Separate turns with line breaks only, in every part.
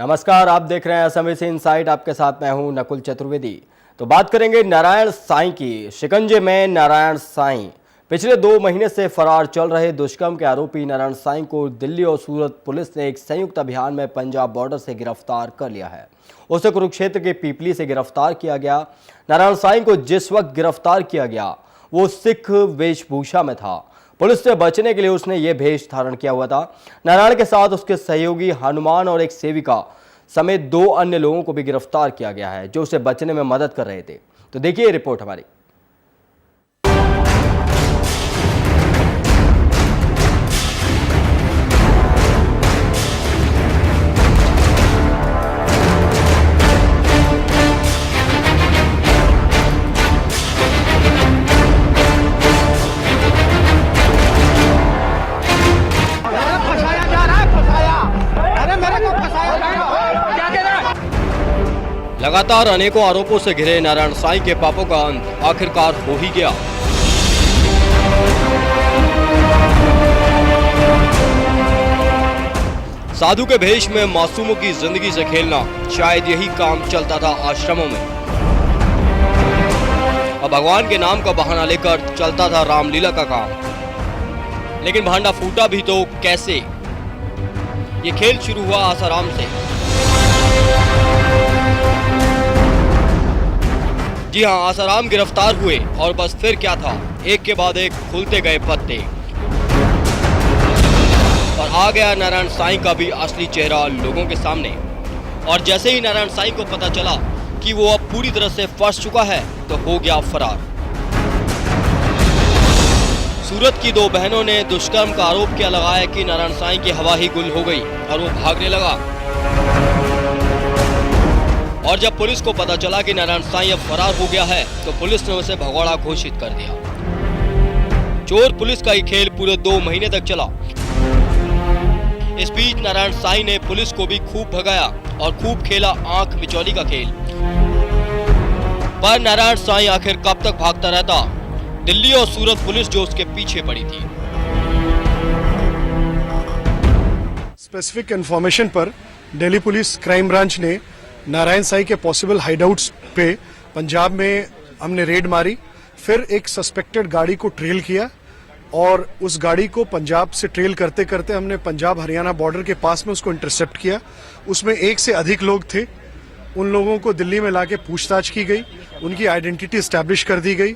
नमस्कार, आप देख रहे हैं असम इनसाइट। आपके साथ मैं हूं नकुल चतुर्वेदी। तो बात करेंगे नारायण साईं की। शिकंजे में नारायण साईं। पिछले 2 महीने से फरार चल रहे दुष्कर्म के आरोपी नारायण साईं को दिल्ली और सूरत पुलिस ने एक संयुक्त अभियान में पंजाब बॉर्डर से गिरफ्तार कर लिया है। उसे कुरुक्षेत्र के पीपली से गिरफ्तार किया गया। नारायण साईं को जिस वक्त गिरफ्तार किया गया वो सिख वेशभूषा में था। पुलिस से बचने के लिए उसने ये भेष धारण किया हुआ था। नारायण के साथ उसके सहयोगी हनुमान और एक सेविका समेत 2 अन्य लोगों को भी गिरफ्तार किया गया है जो उसे बचने में मदद कर रहे थे। तो देखिए रिपोर्ट हमारी। लगातार अनेकों आरोपों से घिरे नारायण साईं के पापों का अंत आखिरकार हो ही गया। साधु के भेष में मासूमों की जिंदगी से खेलना, शायद यही काम चलता था आश्रमों में। अब भगवान के नाम का बहाना लेकर चलता था रामलीला का काम। लेकिन भांडा फूटा भी तो कैसे? ये खेल शुरू हुआ आसाराम से। जी हां, आसाराम गिरफ्तार हुए और बस फिर क्या था, एक के बाद एक खुलते गए पत्ते और आ गया नारायण साईं का भी असली चेहरा लोगों के सामने। और जैसे ही नारायण साईं को पता चला कि वो अब पूरी तरह से फंस चुका है तो हो गया फरार। सूरत की 2 बहनों ने दुष्कर्म का आरोप किया लगाया कि नारायण साईं की हवा ही गुल हो गई और वो भागने लगा। और जब पुलिस को पता चला कि नारायण साईं अब फरार हो गया है तो पुलिस ने उसे भगोड़ा घोषित कर दिया। चोर पुलिस का ये खेल पूरे 2 महीने तक चला। इस बीच नारायण साईं ने पुलिस को भी खूब भगाया और खूब खेला आंख मिचौली का खेल। पर नारायण साईं आखिर कब तक भागता रहता? दिल्ली और सूरत पुलिस जो उसके पीछे पड़ी थी।
स्पेसिफिक इंफॉर्मेशन पर दिल्ली पुलिस क्राइम ब्रांच ने नारायण साईं के पॉसिबल हाइडआउट्स पे पंजाब में हमने रेड मारी। फिर एक सस्पेक्टेड गाड़ी को ट्रेल किया और उस गाड़ी को पंजाब से ट्रेल करते करते हमने पंजाब हरियाणा बॉर्डर के पास में उसको इंटरसेप्ट किया। उसमें 1 से अधिक लोग थे। उन लोगों को दिल्ली में लाके पूछताछ की गई, उनकी आइडेंटिटी एस्टैब्लिश कर दी गई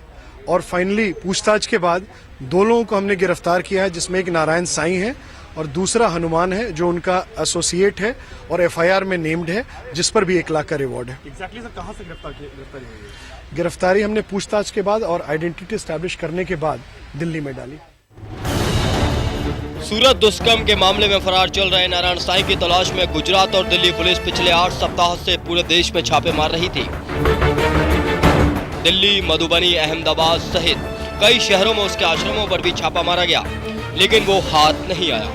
और फाइनली पूछताछ के बाद 2 लोगों को हमने गिरफ्तार किया है, जिसमें एक नारायण साईं है और दूसरा हनुमान है जो उनका एसोसिएट है और एफआईआर में नेम्ड है, जिस पर भी 1 लाख का रिवॉर्ड है।
एग्जैक्टली सर, कहां से गिरफ्तारी हुई?
गिरफ्तारी हमने पूछताछ के बाद और आइडेंटिटी एस्टैब्लिश करने के बाद दिल्ली में डाली।
सूरत दुष्कर्म के मामले में फरार चल रहे नारायण साईं की तलाश में गुजरात और दिल्ली पुलिस पिछले 8 सप्ताह से पूरे देश में छापे मार रही थी। दिल्ली, मधुबनी, अहमदाबाद सहित कई शहरों में उसके आश्रमों पर भी छापा मारा गया, लेकिन वो हाथ नहीं आया।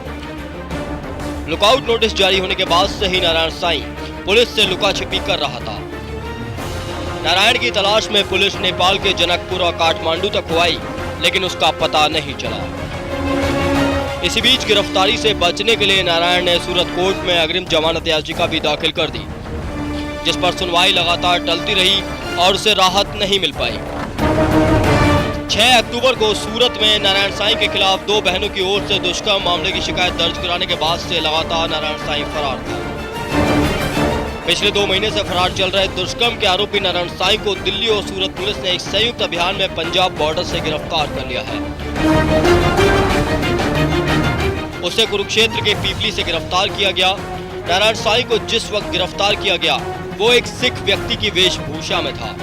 लुकआउट नोटिस जारी होने के बाद से ही नारायण साईं पुलिस से लुका छिपी कर रहा था। नारायण की तलाश में पुलिस नेपाल के जनकपुर और काठमांडू तक हुई, लेकिन उसका पता नहीं चला। इसी बीच गिरफ्तारी से बचने के लिए नारायण ने सूरत कोर्ट में अग्रिम जमानत याचिका भी दाखिल कर दी, जिस पर सुनवाई लगातार टलती रही और उसे राहत नहीं मिल पाई। 6 अक्टूबर को सूरत में नारायण साईं के खिलाफ 2 बहनों की ओर से दुष्कर्म मामले की शिकायत दर्ज कराने के बाद से लगातार नारायण साईं फरार था। पिछले 2 महीने से फरार चल रहे दुष्कर्म के आरोपी नारायण साईं को दिल्ली और सूरत पुलिस ने एक संयुक्त अभियान में पंजाब बॉर्डर से गिरफ्तार कर लिया है। उसे कुरुक्षेत्र के पीपली से गिरफ्तार किया गया। नारायण साईं को जिस वक्त गिरफ्तार किया गया वो एक सिख व्यक्ति की वेशभूषा में था।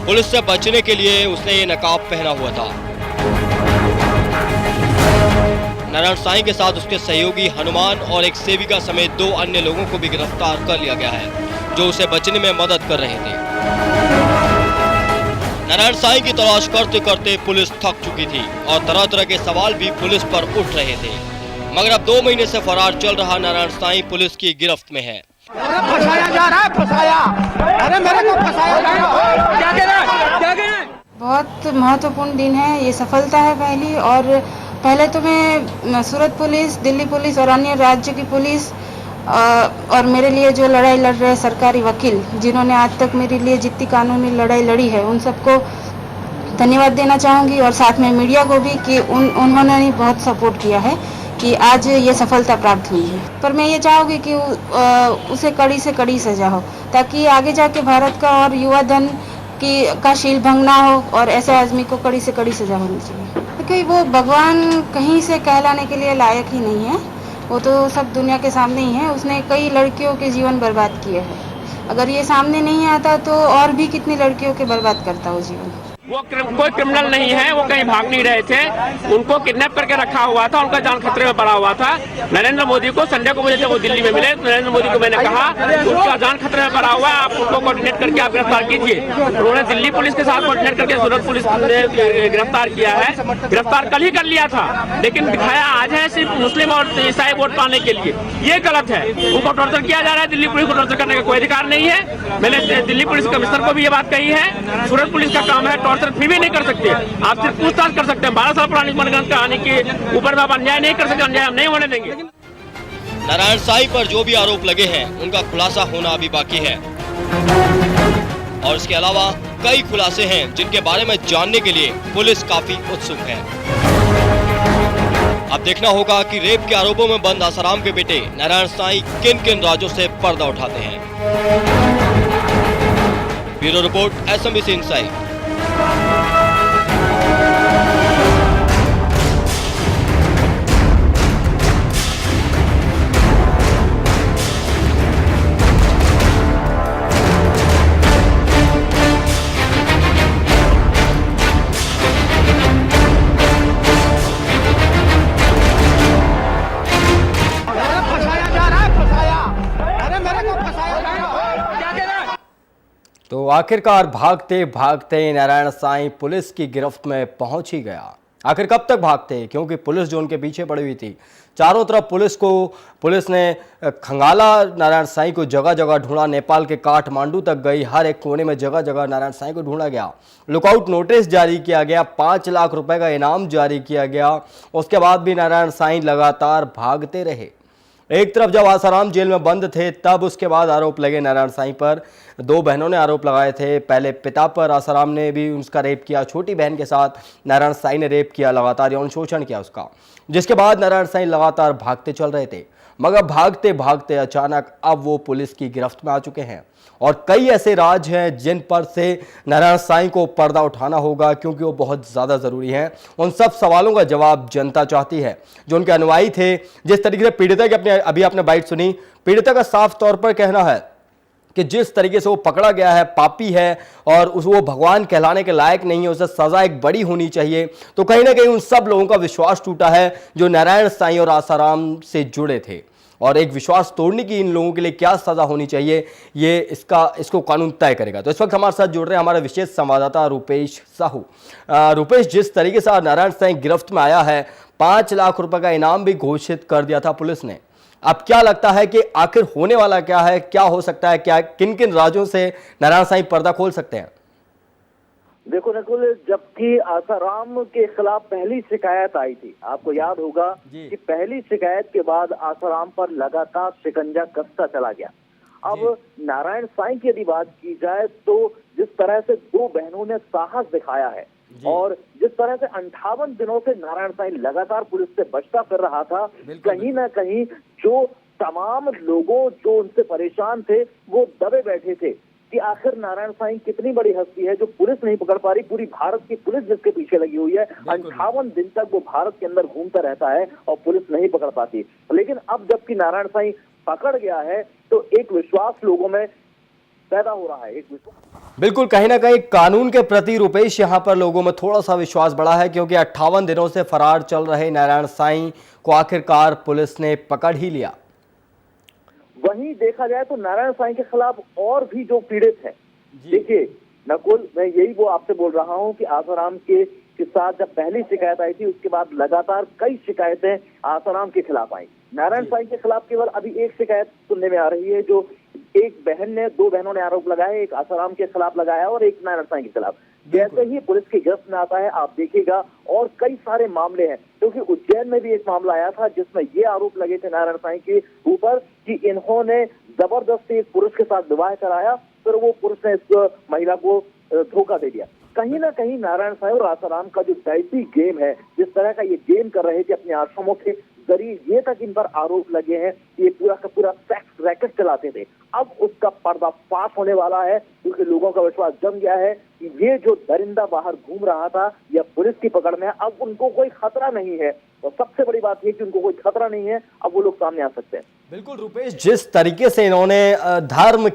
पुलिस से बचने के लिए उसने ये नकाब पहना हुआ था। नारायण साईं के साथ उसके सहयोगी हनुमान और एक सेविका समेत 2 अन्य लोगों को भी गिरफ्तार कर लिया गया है जो उसे बचने में मदद कर रहे थे। नारायण साईं की तलाश करते करते पुलिस थक चुकी थी और तरह तरह के सवाल भी पुलिस पर उठ रहे थे, मगर अब 2 महीने से फरार चल रहा नारायण साईं पुलिस की गिरफ्त में है।
फंसाया जा रहा है, फंसाया। अरे मेरे को फंसाया जा रहा है। क्या कह रहा है?
बहुत महत्वपूर्ण दिन है, ये सफलता है पहली, और पहले तो मैं सूरत पुलिस, दिल्ली पुलिस और अन्य राज्य की पुलिस और मेरे लिए जो लड़ाई लड़ रहे सरकारी वकील, जिन्होंने आज तक मेरे लिए जितनी कानूनी लड़ाई लड़ी है, उन सबको धन्यवाद देना चाहूँगी और साथ में मीडिया को भी कि उन्होंने ही बहुत सपोर्ट किया है कि आज ये सफलता प्राप्त हुई है। पर मैं ये चाहूँगी कि उसे कड़ी से कड़ी सजा हो, ताकि आगे जाके भारत का और युवा धन का शील भंग ना हो और ऐसे आदमी को कड़ी से कड़ी सजा होनी चाहिए। क्योंकि वो भगवान कहीं से कहलाने के लिए लायक ही नहीं है, वो तो सब दुनिया के सामने ही है। उसने कई लड़कियों के जीवन बर्बाद किए हैं। अगर ये सामने नहीं आता तो और भी कितनी लड़कियों के बर्बाद करता वो जीवन।
वो कोई क्रिमिनल नहीं है, वो कहीं भाग नहीं रहे थे, उनको किडनैप करके रखा हुआ था, उनका जान खतरे में पड़ा हुआ था। नरेंद्र मोदी को संडे को मुझे जब वो दिल्ली में मिले, नरेंद्र मोदी को मैंने कहा उनका जान खतरे में पड़ा हुआ है, आप उनको कोऑर्डिनेट करके आप गिरफ्तार कीजिए। उन्होंने दिल्ली पुलिस के साथ कोऑर्डिनेट करके सूरत पुलिस ने गिरफ्तार किया है। गिरफ्तार कल ही कर लिया था, लेकिन दिखाया आज है सिर्फ मुस्लिम और ईसाई वोट पाने के लिए। ये गलत है, उनको टॉर्चर किया जा रहा है। दिल्ली पुलिस को टॉर्चर करने का कोई अधिकार नहीं है। मैंने दिल्ली पुलिस कमिश्नर को भी ये बात कही है। सूरत पुलिस का काम है, टॉर्चर फिर भी नहीं कर सकते, आप सिर्फ पूछताछ कर सकते हैं। 12 साल पुरानी मनगढ़ंत कहानी के ऊपर में आप अन्याय नहीं कर सकते, अन्याय हम नहीं होने देंगे।
नारायण साईं पर जो भी आरोप लगे हैं उनका खुलासा होना अभी बाकी है और इसके अलावा कई खुलासे हैं जिनके बारे में जानने के लिए पुलिस काफी उत्सुक है। अब देखना होगा कि रेप के आरोपों में बंद आसाराम के बेटे नारायण साईं किन किन राज्यों से पर्दा उठाते हैं। Bureau report, SMBC insight.
तो आखिरकार भागते भागते नारायण साईं पुलिस की गिरफ्त में पहुंच ही गया। आखिर कब तक भागते, क्योंकि पुलिस जो उनके पीछे पड़ी हुई थी, चारों तरफ पुलिस ने खंगाला। नारायण साईं को जगह जगह ढूंढा, नेपाल के काठमांडू तक गई, हर एक कोने में जगह जगह नारायण साईं को ढूंढा गया। लुकआउट नोटिस जारी किया गया, 5 लाख रुपए का इनाम जारी किया गया। उसके बाद भी नारायण साईं लगातार भागते रहे। एक तरफ जब आसाराम जेल में बंद थे, तब उसके बाद आरोप लगे नारायण साईं पर। 2 बहनों ने आरोप लगाए थे, पहले पिता पर आसाराम ने भी उसका रेप किया, छोटी बहन के साथ नारायण साईं ने रेप किया, लगातार यौन शोषण किया उसका। जिसके बाद नारायण साईं लगातार भागते चल रहे थे, मगर भागते भागते अचानक अब वो पुलिस की गिरफ्त में आ चुके हैं। और कई ऐसे राज हैं जिन पर से नारायण साईं को पर्दा उठाना होगा, क्योंकि वो बहुत ज़्यादा ज़रूरी हैं। उन सब सवालों का जवाब जनता चाहती है। जो उनके अनुयायी थे, जिस तरीके से पीड़िता की अभी आपने बाइट सुनी, पीड़िता का साफ तौर पर कहना है कि जिस तरीके से वो पकड़ा गया है, पापी है और वो भगवान कहलाने के लायक नहीं है, उसे सजा एक बड़ी होनी चाहिए। तो कहीं ना कहीं उन सब लोगों का विश्वास टूटा है जो नारायण साईं और आसाराम से जुड़े थे। और एक विश्वास तोड़ने की इन लोगों के लिए क्या सजा होनी चाहिए, ये इसको कानून तय करेगा। तो इस वक्त हमारे साथ जुड़ रहे हैं हमारे विशेष संवाददाता रुपेश साहू। रुपेश, जिस तरीके से नारायण साईं गिरफ्त में आया है, 5 लाख रुपए का इनाम भी घोषित कर दिया था पुलिस ने। अब क्या लगता है कि आखिर होने वाला क्या है, क्या हो सकता है, क्या किन किन राज्यों से नारायण साईं पर्दा खोल सकते हैं?
देखो नकुल, जबकि आसाराम के खिलाफ पहली शिकायत आई थी, आपको याद होगा कि पहली शिकायत के बाद आसाराम पर लगातार शिकंजा कसता चला गया। अब नारायण साईं की यदि बात की जाए तो जिस तरह से 2 बहनों ने साहस दिखाया है और जिस तरह से 58 दिनों से नारायण साईं लगातार पुलिस से बचता कर रहा था, कहीं ना कहीं जो तमाम लोगों जो उनसे परेशान थे वो दबे बैठे थे कि आखिर नारायण साईं कितनी बड़ी हस्ती है जो पुलिस नहीं पकड़ पा रही। पूरी भारत की पुलिस जिसके पीछे लगी हुई है, 58 दिन तक वो भारत के अंदर घूमता रहता है और पुलिस नहीं पकड़ पाती। लेकिन अब जबकि नारायण साईं पकड़ गया है तो एक विश्वास लोगों में पैदा हो रहा है, एक विश्वास।
बिल्कुल, कहीं ना कहीं कानून के प्रति रुपेश यहाँ पर लोगों में थोड़ा सा विश्वास बढ़ा है, क्योंकि 58 दिनों से फरार चल रहे नारायण साईं को आखिरकार पुलिस ने पकड़ ही लिया।
वहीं देखा जाए तो नारायण साईं के खिलाफ और भी जो पीड़ित हैं, देखिए नकुल, मैं यही वो आपसे बोल रहा हूं कि आसाराम के साथ जब पहली शिकायत आई थी, उसके बाद लगातार कई शिकायतें आसाराम के खिलाफ आई। नारायण साईं के खिलाफ केवल अभी एक शिकायत सुनने में आ रही है, जो एक बहन ने 2 बहनों ने आरोप लगाया, एक आसाराम के खिलाफ लगाया और एक नारायण साईं के खिलाफ। जैसे ही पुलिस की गिरफ्त में आता है, आप देखिएगा और कई सारे मामले हैं। क्योंकि उज्जैन में भी एक मामला आया था जिसमें ये आरोप लगे थे नारायण साईं के ऊपर कि इन्होंने जबरदस्ती एक पुरुष के साथ विवाह कराया, फिर वो पुरुष ने इस महिला को धोखा दे दिया। कहीं ना कहीं नारायण साईं और आसाराम का जो डाइसी गेम है, जिस तरह का ये गेम कर रहे थे अपने आश्रमों के जरिए, ये तक इन पर आरोप लगे हैं कि ये पूरा का पूरा सेक्स रैकेट चलाते थे। अब उसका पर्दाफाश होने वाला है क्योंकि लोगों का विश्वास जम गया है कि ये जो दरिंदा बाहर घूम रहा था या पुलिस की पकड़ में है, अब उनको कोई खतरा नहीं है। और सबसे बड़ी बात ये कि उनको कोई खतरा नहीं है, अब वो लोग सामने आ सकते हैं।
बिल्कुल रुपेश, जिस तरीके से इन्होंने धर्म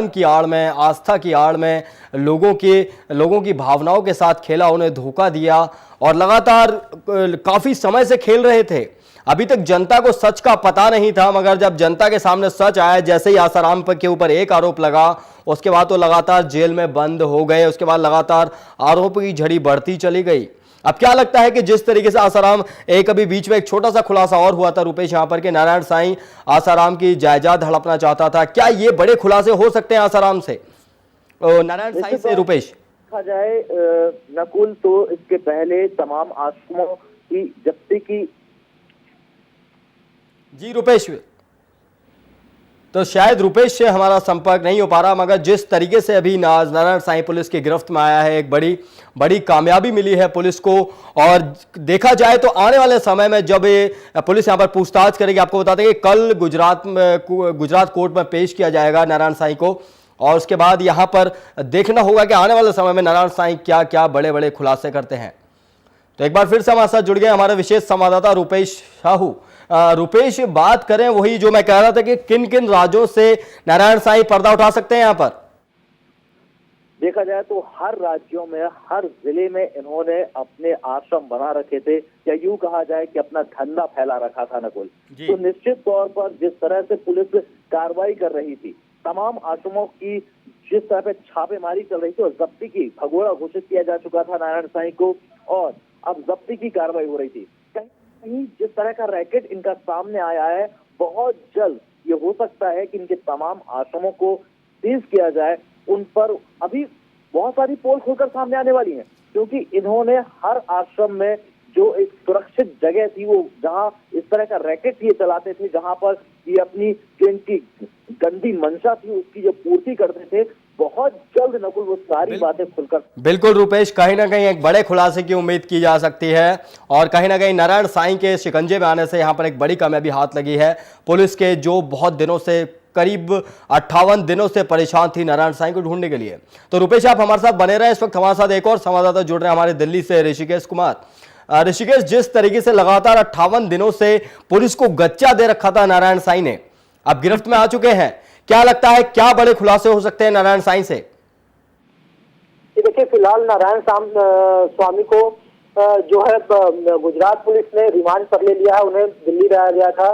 की आड़ में, आस्था की आड़ में लोगों की भावनाओं के साथ खेला, उन्हें धोखा दिया और लगातार काफी समय से खेल रहे थे। अभी तक जनता को सच का पता नहीं था, मगर जब जनता के सामने सच आया, जैसे ही आसाराम के ऊपर एक आरोप लगा, उसके बाद तो लगातार जेल में बंद हो गए, उसके बाद लगातार आरोपों की झड़ी बढ़ती चली गई। अब क्या लगता है कि जिस तरीके से आसाराम, एक अभी बीच में एक छोटा सा खुलासा और हुआ था रुपेश यहाँ पर कि नारायण साईं आसाराम की जायदाद हड़पना चाहता था, क्या ये बड़े खुलासे हो सकते हैं आसाराम से, नारायण साईं से? रुपेश,
देखा जाए नकुल, तो इसके पहले तमाम आश्रमों की जब्ती की।
जी रुपेश, तो शायद रुपेश से हमारा संपर्क नहीं हो पा रहा, मगर जिस तरीके से अभी नारायण साईं पुलिस की गिरफ्त में आया है, एक बड़ी कामयाबी मिली है पुलिस को। और देखा जाए तो आने वाले समय में जब ये पुलिस यहाँ पर पूछताछ करेगी, आपको बता दें कि कल गुजरात कोर्ट में पेश किया जाएगा नारायण साईं को, और उसके बाद यहाँ पर देखना होगा कि आने वाले समय में नारायण साईं क्या क्या बड़े बड़े खुलासे करते हैं। तो एक बार फिर से हमारे साथ जुड़ गए हमारे विशेष संवाददाता रुपेश साहू। रुपेश, बात करें वही जो मैं कह रहा था कि किन किन राज्यों से नारायण साईं पर्दा उठा सकते हैं यहाँ पर?
देखा जाए तो हर राज्यों में, हर जिले में इन्होंने अपने आश्रम बना रखे थे, या यूं कहा जाए कि अपना धंधा फैला रखा था नकुल। तो निश्चित तौर पर जिस तरह से पुलिस कार्रवाई कर रही थी, तमाम आश्रमों की जिस तरह पे छापेमारी चल रही थी और जब्ती की, भगोड़ा घोषित किया जा चुका था नारायण साईं को, और अब जब्ती की कार्रवाई हो रही थी। कहीं जिस तरह का रैकेट इनका सामने आया है, बहुत जल्द ये हो सकता है कि इनके तमाम आश्रमों को सीज किया जाए। उन पर अभी बहुत सारी पोल खुलकर सामने आने वाली हैं, क्योंकि इन्होंने हर आश्रम में जो एक सुरक्षित जगह थी, वो जहां इस तरह का रैकेट ये चलाते थे, जहां पर ये अपनी जो इनकी गंदी मंशा थी उसकी जो पूर्ति करते थे, बहुत जल्द नकुल वो सारी बातें खुलकर।
बिल्कुल रुपेश, कहीं ना कहीं एक बड़े खुलासे की उम्मीद की जा सकती है, और कहीं ना कहीं नारायण साईं के शिकंजे में आने से यहाँ पर एक बड़ी कामयाबी हाथ लगी है पुलिस के, जो बहुत दिनों से, करीब 58 दिनों से परेशान थी नारायण साईं को ढूंढने के लिए। तो रुपेश, आप हमारे साथ बने रहे। इस वक्त हमारे साथ एक और संवाददाता जुड़ रहे हैं हमारे दिल्ली से, ऋषिकेश कुमार। ऋषिकेश, जिस तरीके से लगातार 58 दिनों से पुलिस को गच्चा दे रखा था नारायण साईं ने, अब गिरफ्त में आ चुके हैं, क्या लगता है क्या बड़े खुलासे हो सकते हैं नारायण साईं से?
देखिए, फिलहाल नारायण स्वामी को जो है गुजरात पुलिस ने रिमांड पर ले लिया है। उन्हें दिल्ली लाया गया था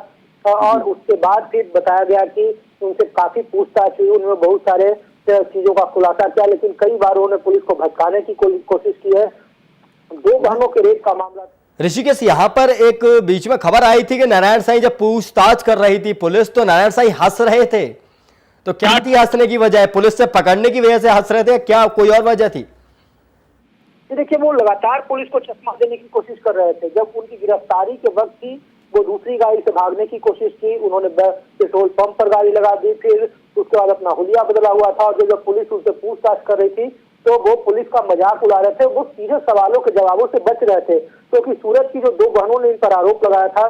और उसके बाद फिर बताया गया कि उनसे काफी पूछताछ हुई, उन्होंने बहुत सारे चीजों का खुलासा किया, लेकिन कई बार उन्होंने पुलिस को भटकाने की कोशिश की है। 2 बहनों के रेप का मामला।
ऋषिकेश, यहाँ पर एक बीच में खबर आई थी कि नारायण साईं जब पूछताछ कर रही थी पुलिस, तो नारायण साईं हंस रहे थे, तो क्या थी हंसने की वजह? पुलिस से पकड़ने की वजह से हंस रहे थे, क्या कोई और वजह थी?
देखिए, वो लगातार पुलिस को चकमा देने की कोशिश कर रहे थे। जब उनकी गिरफ्तारी के वक्त ही वो दूसरी गाड़ी से भागने की कोशिश की, उन्होंने पेट्रोल पंप पर गाड़ी लगा दी, फिर उसके बाद अपना हुलिया बदला हुआ था, और जब पुलिस उनसे पूछताछ कर रही थी तो वो पुलिस का मजाक उड़ा रहे थे, वो सीधे सवालों के जवाबों से बच रहे थे। क्योंकि सूरत की जो 2 बहनों ने इन पर आरोप लगाया था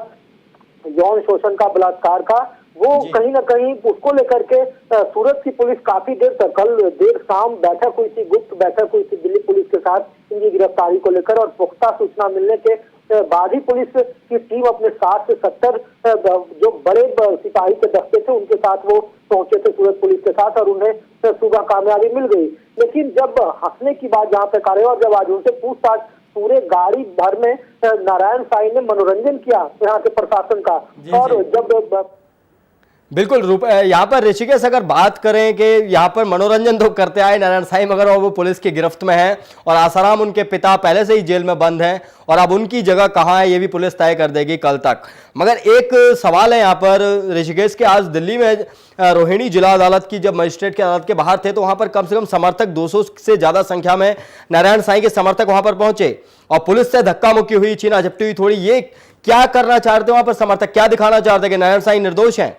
यौन शोषण का, बलात्कार का, वो कहीं ना कहीं उसको लेकर के सूरत की पुलिस काफी देर तक, कल देर शाम बैठक हुई थी, गुप्त बैठक हुई थी दिल्ली पुलिस के साथ इनकी गिरफ्तारी को लेकर, और पुख्ता सूचना मिलने के बाद ही पुलिस की टीम अपने 60 से 70 जो बड़े सिपाही के दस्ते थे उनके साथ वो पहुंचे थे सूरत पुलिस के साथ, और उन्हें सुबह कामयाबी मिल गई। लेकिन जब हंसने की बात जहाँ पे करे, और जब आज उनसे पूछताछ, पूरे गाड़ी भर में नारायण साईं ने मनोरंजन किया यहाँ के प्रशासन का, और जब
बिल्कुल यहाँ पर ऋषिकेश अगर बात करें कि यहाँ पर मनोरंजन तो करते आए नारायण साईं, मगर वो पुलिस की गिरफ्त में है और आसाराम उनके पिता पहले से ही जेल में बंद हैं और अब उनकी जगह कहाँ है ये भी पुलिस तय कर देगी कल तक। मगर एक सवाल है यहाँ पर ऋषिकेश के, आज दिल्ली में रोहिणी जिला अदालत की जब मजिस्ट्रेट की अदालत के बाहर थे तो वहाँ पर कम से कम समर्थक 200 से ज़्यादा संख्या में नारायण साईं के समर्थक वहाँ पर पहुंचे और पुलिस से धक्का मुक्की हुई, छीना झपटी हुई थोड़ी। ये क्या करना चाहते वहाँ पर समर्थक, क्या दिखाना चाहते कि नारायण साईं निर्दोष हैं?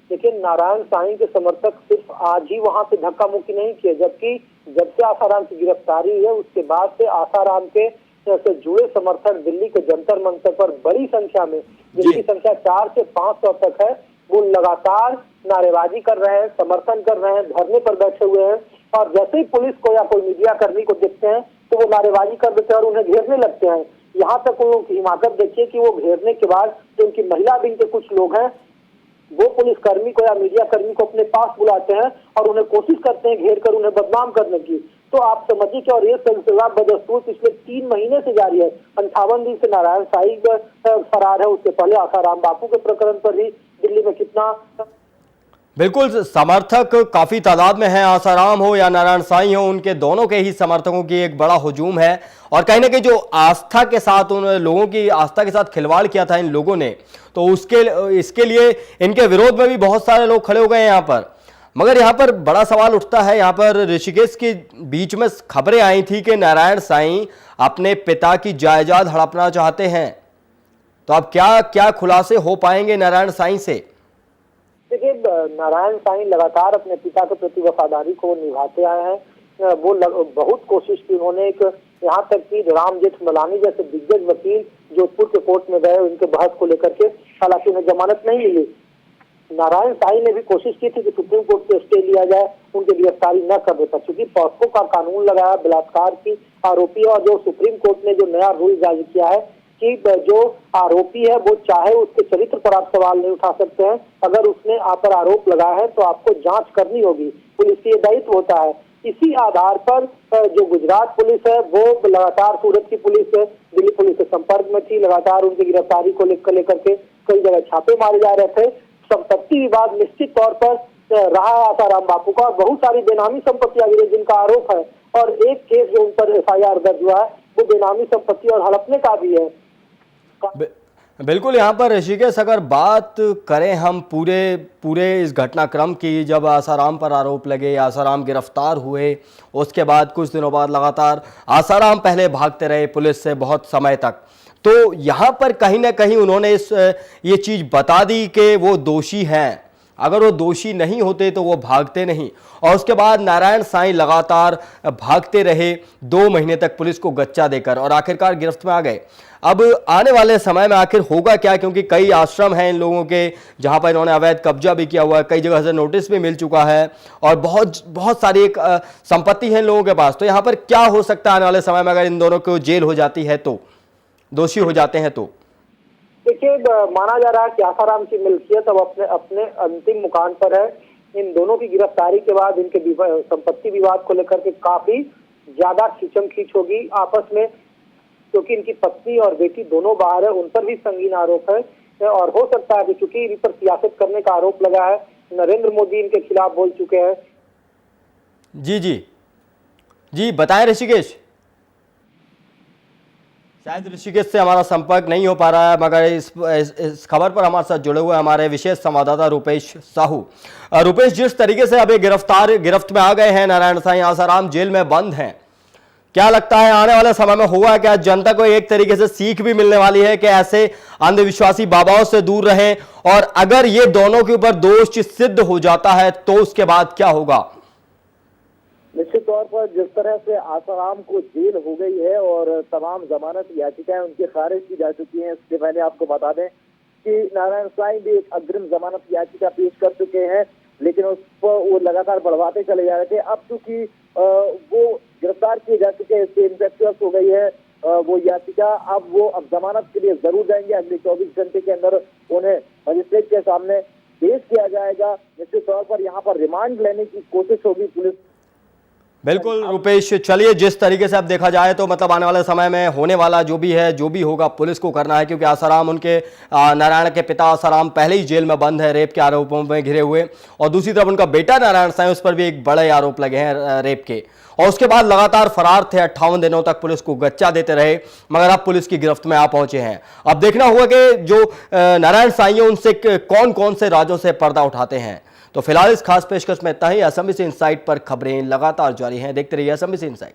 देखिए, नारायण साईं के समर्थक सिर्फ आज ही वहां से धक्का मुक्की नहीं किए, जबकि जब से आसाराम की गिरफ्तारी है उसके बाद से आसाराम के से जुड़े समर्थक दिल्ली के जंतर मंतर पर बड़ी संख्या में, जिनकी संख्या 400 से 500 तक है, वो लगातार नारेबाजी कर रहे हैं, समर्थन कर रहे हैं, धरने पर बैठे हुए हैं। और जैसे ही पुलिस को या कोई मीडिया कर्मी को देखते हैं तो वो नारेबाजी कर देते हैं और उन्हें घेरने लगते हैं। यहाँ तक उनकी हिमाकत देखिए कि वो घेरने के बाद जो उनकी महिला विंग के कुछ लोग हैं वो पुलिस कर्मी को या मीडिया कर्मी को अपने पास बुलाते हैं और उन्हें कोशिश करते हैं घेर कर उन्हें बदनाम करने की। तो आप समझिए कि और ये सिलसिला बदस्तूर पिछले 3 महीने से जारी है। 58 दिन से नारायण साईं फरार है, उससे पहले आसाराम बापू के प्रकरण पर ही दिल्ली में कितना
बिल्कुल समर्थक काफी तादाद में है, आसाराम हो या नारायण साईं हो, उनके दोनों के ही समर्थकों की एक बड़ा हुजूम है और कहीं ना कहीं जो आस्था के साथ उन लोगों की आस्था के साथ खिलवाड़ किया था इन लोगों ने, तो इसके लिए इनके विरोध में भी बहुत सारे लोग खड़े हो गए हैं यहाँ पर। मगर यहाँ पर बड़ा सवाल उठता है, यहाँ पर ऋषिकेश के बीच में खबरें आई थी कि नारायण साईं अपने पिता की जायदाद हड़पना चाहते हैं, तो अब क्या खुलासे हो पाएंगे नारायण साईं से?
देखिए, नारायण साईं लगातार अपने पिता के प्रति वफादारी को निभाते आए हैं। वो बहुत कोशिश की उन्होंने, एक यहाँ तक कि राम जेठमलानी जैसे दिग्गज वकील जोधपुर के कोर्ट में गए उनके बहस को लेकर के, हालांकि उन्हें जमानत नहीं मिली। नारायण साईं ने भी कोशिश की थी कि सुप्रीम कोर्ट से स्टे लिया जाए, उनकी गिरफ्तारी न कर देता, क्योंकि पॉस्को का कानून लगाया बलात्कार की आरोपी, और जो सुप्रीम कोर्ट ने जो नया रूल जारी किया है कि जो आरोपी है वो चाहे उसके चरित्र पर आप सवाल नहीं उठा सकते हैं, अगर उसने आप पर आरोप लगाया है तो आपको जांच करनी होगी, पुलिस की दायित्व होता है। इसी आधार पर जो गुजरात पुलिस है वो लगातार सूरत की पुलिस है, दिल्ली पुलिस के संपर्क में थी, लगातार उनकी गिरफ्तारी को लेकर के कई जगह छापे मारे जा रहे थे। संपत्ति विवाद निश्चित तौर पर रहा है आसाराम बापू का, बहुत सारी बेनामी संपत्तियां गिरी जिनका आरोप है, और एक केस जो उन पर FIR दर्ज हुआ है वो बेनामी संपत्ति और हड़पने का भी है।
बिल्कुल, यहाँ पर ऋषिकेश अगर बात करें हम पूरे इस घटनाक्रम की, जब आसाराम पर आरोप लगे, आसाराम गिरफ्तार हुए, उसके बाद कुछ दिनों बाद लगातार आसाराम पहले भागते रहे पुलिस से बहुत समय तक, तो यहाँ पर कहीं ना कहीं उन्होंने ये चीज़ बता दी कि वो दोषी हैं। अगर वो दोषी नहीं होते तो वो भागते नहीं, और उसके बाद नारायण साईं लगातार भागते रहे 2 महीने तक पुलिस को गच्चा देकर और आखिरकार गिरफ्त में आ गए। अब आने वाले समय में आखिर होगा क्या, क्योंकि कई आश्रम हैं इन लोगों के जहां पर इन्होंने अवैध कब्जा भी किया हुआ है, कई जगह से नोटिस भी मिल चुका है और बहुत सारी एक संपत्ति है इन लोगों के पास। तो यहाँ पर क्या हो सकता है आने वाले समय में अगर इन दोनों को जेल हो जाती है तो, दोषी हो जाते हैं तो?
देखिए, माना जा रहा है कि आसाराम की मिल्कियत अब अपने अंतिम मुकाम पर है। इन दोनों की गिरफ्तारी के बाद इनके संपत्ति विवाद को लेकर के काफी ज्यादा खींचम खींच होगी आपस में, क्योंकि इनकी पत्नी और बेटी दोनों बाहर है, उन पर भी संगीन आरोप है और हो सकता है कि चूंकि इन पर सियासत करने का आरोप लगा है, नरेंद्र मोदी इनके खिलाफ बोल चुके हैं।
जी बताएं ऋषिकेश। शायद ऋषिकेश से हमारा संपर्क नहीं हो पा रहा है, मगर इस खबर पर हमारे साथ जुड़े हुए हमारे विशेष संवाददाता रुपेश साहू। रुपेश, जिस तरीके से अभी गिरफ्त में आ गए हैं नारायण साईं, आसाराम जेल में बंद हैं, क्या लगता है आने वाले समय में हुआ क्या? जनता को एक तरीके से सीख भी मिलने वाली है कि ऐसे अंधविश्वासी बाबाओं से दूर रहें, और अगर ये दोनों के ऊपर दोष सिद्ध हो जाता है तो उसके बाद क्या होगा?
निश्चित तौर पर जिस तरह से आसाराम को जेल हो गई है और तमाम जमानत याचिकाएं उनकी खारिज की जा चुकी हैं, इससे पहले आपको बता दें कि नारायण साईं भी एक अग्रिम जमानत याचिका पेश कर चुके हैं, लेकिन उस पर वो लगातार बढ़वाते चले जा रहे थे। अब चूंकि वो गिरफ्तार किए जा चुके हैं, इससे इन्फेक्टियस हो गई है वो याचिका, अब वो जमानत के लिए जरूर जाएंगे। अगले 24 घंटे के अंदर उन्हें मजिस्ट्रेट के सामने पेश किया जाएगा। निश्चित तौर पर यहाँ पर रिमांड लेने की कोशिश होगी पुलिस।
बिल्कुल रुपेश, चलिए जिस तरीके से अब देखा जाए तो मतलब आने वाले समय में होने वाला जो भी है, जो भी होगा पुलिस को करना है, क्योंकि आसाराम उनके नारायण के पिता आसाराम पहले ही जेल में बंद है रेप के आरोपों में घिरे हुए, और दूसरी तरफ उनका बेटा नारायण साईं, उस पर भी एक बड़े आरोप लगे हैं रेप के, और उसके बाद लगातार फरार थे। 58 दिनों तक पुलिस को गच्चा देते रहे, मगर अब पुलिस की गिरफ्त में आ पहुंचे हैं। अब देखना होगा कि जो नारायण साईं है उनसे कौन कौन से राजों से पर्दा उठाते हैं। तो फिलहाल इस खास पेशकश में इतना ही। असम इनसाइट पर खबरें लगातार जारी हैं, देखते रहिए असम इनसाइट।